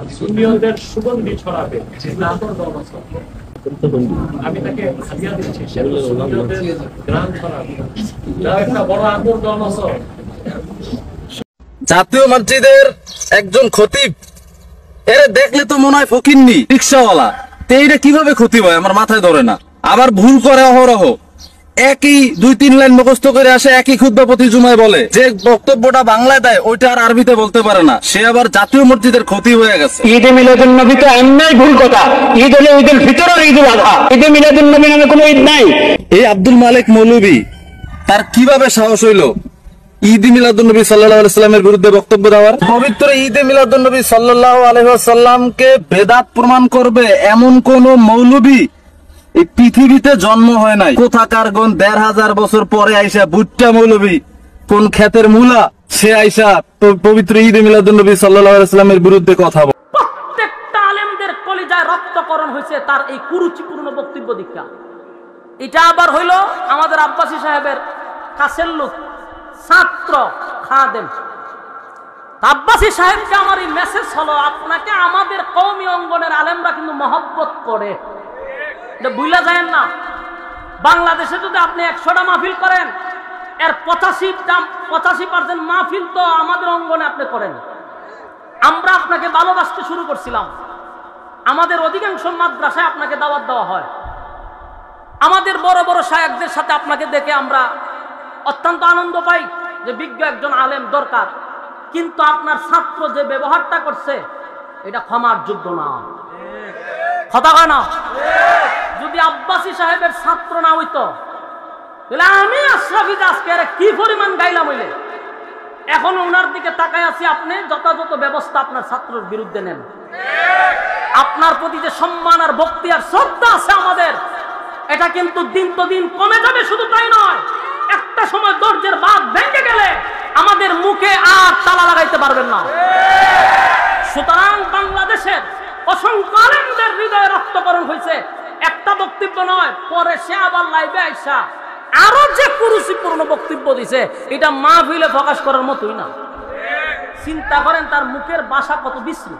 সুন্নিয়তদের সুগন্ধি ছড়াবে আমি তাকে হাদিয়া দিচ্ছি সুন্নিয়তদের গ্রাম ছড়াবে একটা বড় আঙ্গুর দল আছে জাতীয় মসজিদের একজন খতিব এর দেখলে তো মনে হয় ফকিন্নি রিকশাওয়ালা এইটা কিভাবে খতিব হয় আমার মাথায় ধরে না। আবার ভুল করে অহরহ একই 2-3 লাইন মুখস্থ করে আসে একই খুতবা প্রতি জুমায় বলে যে বক্তব্যটা বাংলায় দেয় ওইটা আর আরবিতে বলতে পারে না। সে আবার জাতীয় মসজিদের খতিব হয়ে গেছে। ঈদে মিলাদুন নবী তো এমনি ভুল কথা। ঈদ হলো ঈদুল ফিতর আর ঈদুল আযহা। ঈদে মিলাদুন নবী নামে কোনো ঈদ নাই। এই আব্দুল মালিক মৌলভী তার কিভাবে সাহস হইলো ঈদে মিলাদুন নবী সাল্লাল্লাহু আলাইহি ওয়াসাল্লামের বিরুদ্ধে বক্তব্য দেওয়ার? পবিত্র ঈদে মিলাদুন নবী সাল্লাল্লাহু আলাইহি ওয়াসাল্লামকে বেদাত প্রমাণ করবে এমন কোন মৌলভী এই পৃথিবীতে জন্ম হয় নাই। কোথাকার কোন 1500 বছর পরে আইসা বুট্টা মৌলভী কোন ক্ষেতের মূলা সে আইসা পবিত্র ঈদে মিলাদুন নবী সাল্লাল্লাহু আলাইহি ওয়াসাল্লামের বিরুদ্ধে কথা বলে। প্রত্যেকটা আলেমদের কলিজায় রক্তকরণ হয়েছে তার এই কুরুচিপূর্ণ বক্তব্য দীক্ষা। এটা আবার হইল আমাদের আব্বাসী সাহেবের কাছের লোক ছাত্র খাদেম। আব্বাসী সাহেবকে আমার এই মেসেজ হলো আপনাকে আমাদের কওমি অঙ্গনের আলেমরা কিন্তু মহব্বত করে, ভুলে যায়েন না। বাংলাদেশে যদি আপনি 100টা মাহফিল করেন এর 85% মাহফিল তো আমাদের অঙ্গনে আপনি করেন। আমরা আপনাকে ভালোবাসতে শুরু করছিলাম। আমাদের অধিকাংশ মাদ্রাসায় আপনাকে দাওয়াত দেওয়া হয়। আমাদের বড় বড় শায়েখদের সাথে আপনাকে দেখে আমরা অত্যন্ত আনন্দ পাই যে বিজ্ঞ একজন আলেম দরকার, কিন্তু আপনার ছাত্র যে ব্যবহারটা করছে এটা ক্ষমার যোগ্য না। কথা কয় না? যদি আব্বাসী সাহেবের ছাত্র না হইতো তাহলে আমি আশরাফি আজকে কি পরিমাণ গাইলাম হইলে। এখন ওনার দিকে তাকায় আছি, আপনি যথাযথ ব্যবস্থা আপনার ছাত্রের বিরুদ্ধে নেন। আপনার প্রতি যে সম্মান আর ভক্তি আর শ্রদ্ধা আছে আমাদের, এটা কিন্তু দিন তো দিন কমে যাবে। শুধু তাই নয়, একটা সময় দরজার বাঁধ ভেঙে গেলে আমাদের মুখে আর তালা লাগাইতে পারবেন না। সুতরাং বাংলাদেশের অসংখ্য আলেমদের হৃদয়ে রক্তকরণ হয়েছে, একটা বক্তব্য নয়। পরে সে আবার লাইভে আইসা আরো যে কুরুচিপূর্ণ বক্তব্য দিছে এটা মাহফিলে প্রকাশ করার মতোই না। চিন্তা করেন তার মুখের ভাষা কত বিশ্রী।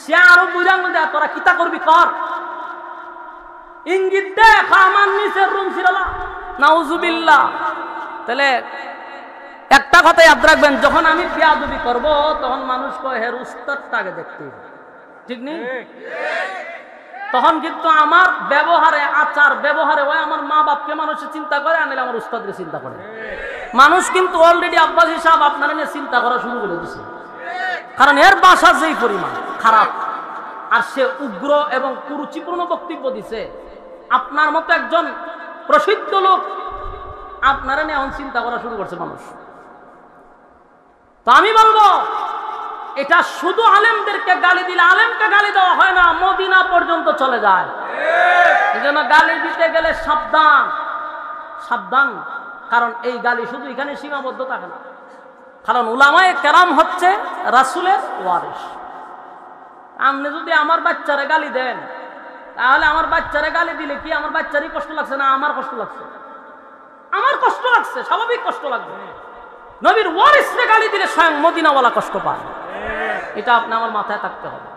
সে আরো বুঝার মধ্যে তোরা কিতা করবি কর, ইঙ্গিত দেখ আমার নিচের রুম ছিল না, নাউজুবিল্লাহ। তাহলে একটা কথা ইয়াদ রাখবেন, যখন আমি বেয়াদবি করব তখন মানুষ কয় হের উস্তাদটাকে দেখতে, ঠিক নেই? তখন কিন্তু আমার ব্যবহারে আচার ব্যবহারে ওই আমার মা বাপকে মানুষে চিন্তা করে, আনিলে আমার উস্তাদকে চিন্তা করে। মানুষ কিন্তু অলরেডি আব্বাসী সাহেব আপনারা নিয়ে চিন্তা করা শুরু করে দিচ্ছে, কারণ এর ভাষা যেই পরিমাণ খারাপ আর সে উগ্র এবং কুরুচিপূর্ণ বক্তব্য দিছে। আপনার মতো একজন প্রসিদ্ধ লোক আপনারা নিয়ে এখন চিন্তা করা শুরু করছে মানুষ। তো আমি বলবো এটা শুধু আলেমদেরকে গালি দিলে, আলেমকে গালি দেওয়া হয় না, মদিনা পর্যন্ত চলে যায়। এই জন্য গালি দিতে গেলে সাবধান সাবধান, কারণ এই গালি শুধু এখানে সীমাবদ্ধ থাকে না। কারণ উলামায়ে কেরাম হচ্ছে রাসূলের ওয়ারিস। আপনি যদি আমার বাচ্চারে গালি দেন, তাহলে আমার বাচ্চারে গালি দিলে কি আমার বাচ্চারই কষ্ট লাগছে না আমার কষ্ট লাগছে? আমার কষ্ট লাগছে, স্বাভাবিক কষ্ট লাগবে। নবীর ওয়ারিসরে গালি দিলে স্বয়ং মদিনাওয়ালা কষ্ট পায়, এটা আপনি আমার মাথায় থাকতে হবে।